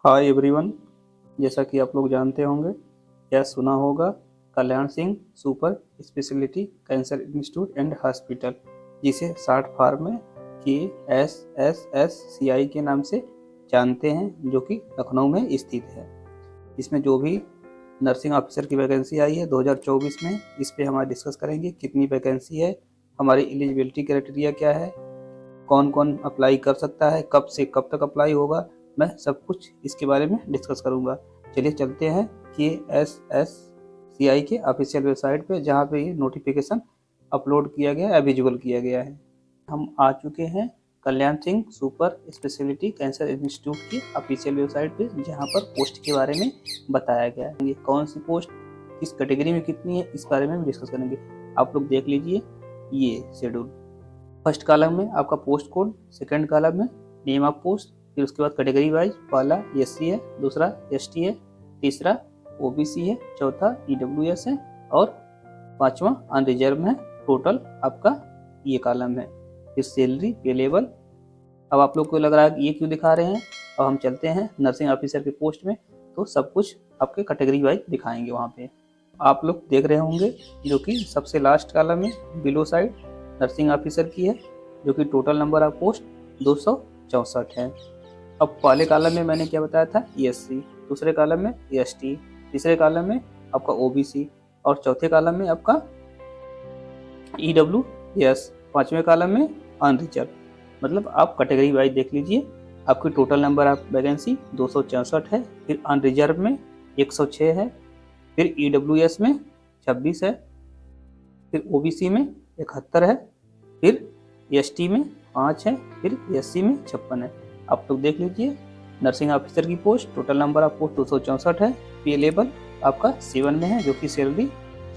Hi everyone, जैसा कि आप लोग जानते होंगे या सुना होगा, Kalyan Singh super speciality cancer institute and hospital, जिसे शॉर्ट फॉर्म में KSSSCI के नाम से जानते हैं, जो कि लखनऊ में स्थित है। इसमें जो भी नर्सिंग ऑफिसर की वैकेंसी आई है 2024 में, इस पे हम डिस्कस करेंगे कितनी वैकेंसी है, हमारी एलिजिबिलिटी क्राइटेरिया क्या है, कौन कौन अप्लाई कर सकता है, कब से कब तक अप्लाई होगा, मैं सब कुछ इसके बारे में डिस्कस करूंगा। चलिए चलते हैं KSSCI के ऑफिशियल वेबसाइट पे, जहाँ पे ये नोटिफिकेशन अपलोड किया गया है, विजुअल किया गया है। हम आ चुके हैं Kalyan Singh super speciality cancer institute की ऑफिशियल वेबसाइट पे, जहाँ पर पोस्ट के बारे में बताया गया है। ये कौन सी पोस्ट किस कैटेगरी में कितनी है, इस बारे में भी डिस्कस करेंगे। आप लोग देख लीजिए ये शेड्यूल। फर्स्ट कॉलम में आपका पोस्ट कोड, सेकंड कॉलम में नेम ऑफ पोस्ट, फिर उसके बाद कैटेगरी वाइज पहला SC है, दूसरा ST है, तीसरा OBC है, चौथा EWS है और पांचवा अनरिजर्व है। टोटल आपका ये कॉलम है। फिर सैलरी, पे लेवल। अब आप लोग को लग रहा है ये क्यों दिखा रहे हैं, अब हम चलते हैं नर्सिंग ऑफिसर के पोस्ट में, तो सब कुछ आपके कैटेगरी वाइज दिखाएंगे। वहाँ पे आप लोग देख रहे होंगे जो कि सबसे लास्ट कॉलम में बिलो साइड नर्सिंग ऑफिसर की है, जो कि टोटल नंबर ऑफ पोस्ट 264 है। अब पहले कॉलम में मैंने क्या बताया था, SC, दूसरे कॉलम में ST, तीसरे कॉलम में आपका OBC और चौथे कॉलम में आपका EWS, पांचवें कॉलम में अनरिजर्व। मतलब आप कैटेगरी वाइज देख लीजिए। आपकी टोटल नंबर ऑफ वैकेंसी 264 है, फिर अनरिजर्व में 106 है, फिर EWS में 26 है, फिर OBC में 71 है, फिर ST में 5 है, फिर SC में 56 है। आप लोग देख लीजिए नर्सिंग ऑफिसर की post, total number of post 264 है। पे लेवल आपका 7 में है, जो कि सैलरी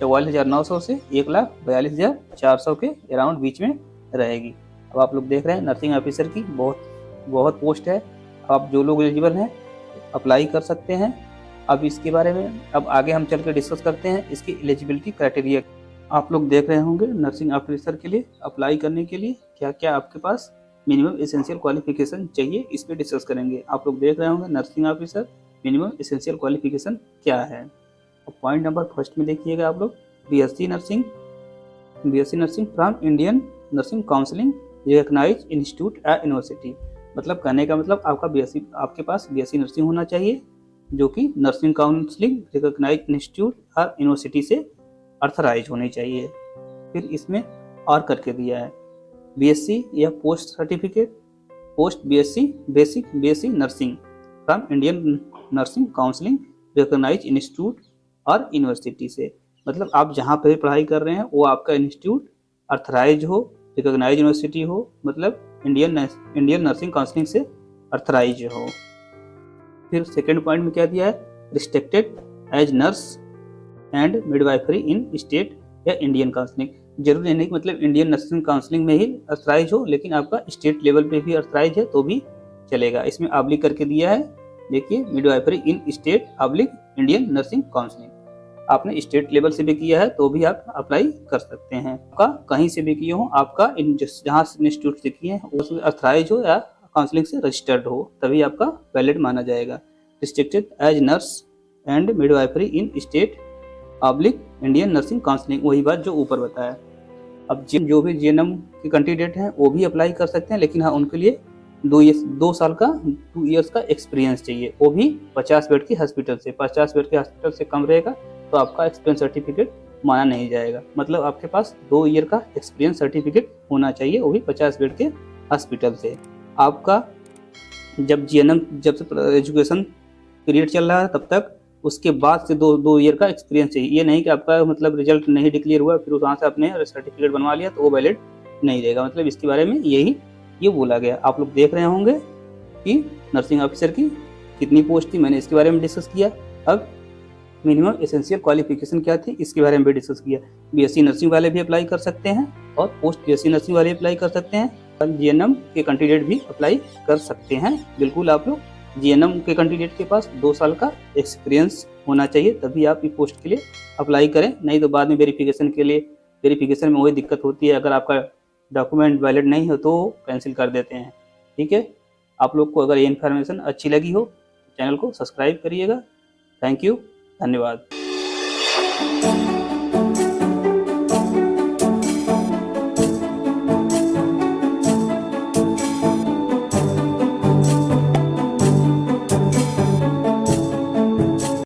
44,900 से 1,42,400 के अराउंड बीच में रहेगी। अब आप लोग देख रहे हैं नर्सिंग ऑफिसर की बहुत पोस्ट है। आप जो लोग एलिजिबल हैं अप्लाई कर सकते हैं। अब इसके बारे में अब आगे हम चल कर डिस्कस करते हैं इसकी एलिजिबिलिटी क्राइटेरिया। आप लोग देख रहे होंगे नर्सिंग ऑफिसर के लिए अप्लाई करने के लिए क्या क्या आपके पास मिनिमम एसेंशियल क्वालिफिकेशन चाहिए, इस पे डिस्कस करेंगे। आप लोग देख रहे होंगे nursing officer minimum essential qualification क्या है। और पॉइंट नंबर फर्स्ट में देखिएगा आप लोग, BSc nursing from Indian nursing counselling recognised institute या यूनिवर्सिटी। मतलब कहने का मतलब आपके पास BSc नर्सिंग होना चाहिए, जो कि नर्सिंग काउंसिलिंग रिकॉग्नाइज्ड इंस्टीट्यूट और यूनिवर्सिटी से अर्थराइज होनी चाहिए। फिर इसमें और करके दिया है BSc या post certificate, post BSc basic BSc nursing from Indian nursing counselling recognised institute और यूनिवर्सिटी से। मतलब आप जहाँ पर पढ़ाई कर रहे हैं वो आपका इंस्टीट्यूट अर्थराइज हो, रिकॉग्नाइज यूनिवर्सिटी हो, मतलब इंडियन नर्सिंग काउंसिलिंग से अर्थराइज हो। फिर सेकेंड पॉइंट में क्या दिया है, restricted as nurse and midwifery in state या इंडियन काउंसिलिंग। जरूरी नहीं कि मतलब इंडियन नर्सिंग काउंसिलिंग में ही अर्थराइज हो, लेकिन आपका स्टेट लेवल पे भी अर्थराइज है तो भी चलेगा। इसमें ऑब्लिक करके दिया है, देखिए midwifery in state oblique Indian nursing counselling. आपने स्टेट लेवल से भी किया है तो भी आप अप्लाई कर सकते हैं। आपका कहीं से भी किए हो, आपका जहाँ इंस्टीट्यूट से किए हैं उसमें अर्थराइज हो या काउंसिलिंग से रजिस्टर्ड हो, तभी आपका वैलिड माना जाएगा। Restricted as nurse and midwifery in state oblique Indian nursing counselling, वही बात जो ऊपर बताया। अब जो भी GNM के कैंडिडेट हैं वो भी अप्लाई कर सकते हैं, लेकिन हाँ उनके लिए 2 साल का 2 इयर्स का एक्सपीरियंस चाहिए, वो भी 50 बेड की हॉस्पिटल से। 50 बेड के हॉस्पिटल से कम रहेगा तो आपका एक्सपीरियंस सर्टिफिकेट माना नहीं जाएगा। मतलब आपके पास 2 ईयर का एक्सपीरियंस सर्टिफिकेट होना चाहिए, वो भी 50 बेड के हॉस्पिटल से। आपका जब जब से एजुकेशन पीरियड चल रहा है तब तक, उसके बाद से 2 ईयर का एक्सपीरियंस चाहिए। ये नहीं कि आपका मतलब रिजल्ट नहीं डिक्लेयर हुआ फिर वहाँ से आपने सर्टिफिकेट बनवा लिया तो वो वैलिड नहीं रहेगा। मतलब इसके बारे में ये बोला गया। आप लोग देख रहे होंगे कि नर्सिंग ऑफिसर की कितनी पोस्ट थी, मैंने इसके बारे में डिस्कस किया। अब मिनिमम एसेंशियल क्वालिफिकेशन क्या थी इसके बारे में भी डिस्कस किया। BSc नर्सिंग वाले भी अप्लाई कर सकते हैं और पोस्ट BSc नर्सिंग वाले अप्लाई कर सकते हैं, और GNM के कैंडिडेट भी अप्लाई कर सकते हैं। बिल्कुल आप लोग GNM के कैंडिडेट के पास 2 साल का एक्सपीरियंस होना चाहिए, तभी आप इस पोस्ट के लिए अप्लाई करें। नहीं तो बाद में वेरिफिकेशन में वही दिक्कत होती है, अगर आपका डॉक्यूमेंट वैलिड नहीं हो तो कैंसिल कर देते हैं। ठीक है, आप लोग को अगर ये इन्फॉर्मेशन अच्छी लगी हो चैनल को सब्सक्राइब करिएगा। थैंक यू, धन्यवाद।